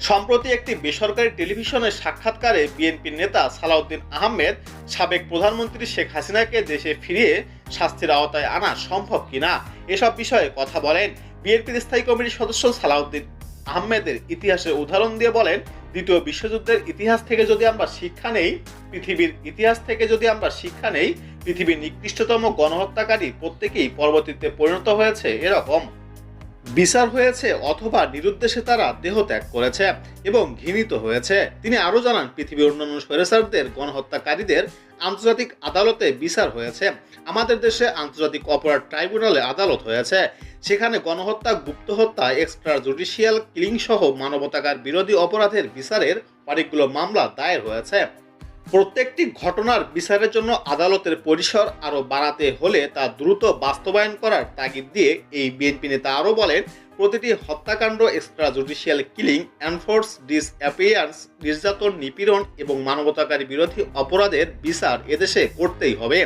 সম্প্রতি একটি বেসরকারি টেলিভিশনের সাক্ষাৎকারে বিএনপির নেতা সালাউদ্দিন আহমেদ সাবেক প্রধানমন্ত্রী শেখ হাসিনাকে দেশে ফিরিয়ে শাস্তির আওতায় আনা সম্ভব কিনা এসব বিষয়ে কথা বলেন। বিএনপির স্থায়ী কমিটির সদস্য সালাউদ্দিন আহমেদের ইতিহাসের উদাহরণ দিয়ে বলেন, দ্বিতীয় বিশ্বযুদ্ধের ইতিহাস থেকে যদি আমরা শিক্ষা নেই, পৃথিবীর ইতিহাস থেকে যদি আমরা শিক্ষা নেই, পৃথিবীর নিকৃষ্টতম গণহত্যাকারী প্রত্যেকেই পরবর্তীতে পরিণত হয়েছে এরকম। বিচার হয়েছে অথবা নিরুদ্দেশে তারা দেহত্যাগ করেছে এবং ঘৃণিত হয়েছে। তিনি আরো জানান, পৃথিবীর অন্যান্য স্বৈরাচারদের গণহত্যাকারীদের আন্তর্জাতিক আদালতে বিচার হয়েছে। আমাদের দেশে আন্তর্জাতিক অপরাধ ট্রাইব্যুনালে আদালত হয়েছে। সেখানে গণহত্যা, গুপ্ত হত্যা, এক্সট্রা জুডিশিয়াল কিলিং সহ মানবতাকার বিরোধী অপরাধের বিচারের অনেকগুলো মামলা দায়ের হয়েছে। প্রত্যেকটি ঘটনার বিচারের জন্য আদালতের পরিসর আরও বাড়াতে হলে তা দ্রুত বাস্তবায়ন করার তাগিদ দিয়ে এই বিএনপি নেতা আরও বলেন, প্রতিটি হত্যাকাণ্ড, extra judicial killing, enforce disappearance, নির্যাতন, নিপীড়ন এবং মানবতাকারী বিরোধী অপরাধের বিচার এদেশে করতেই হবে।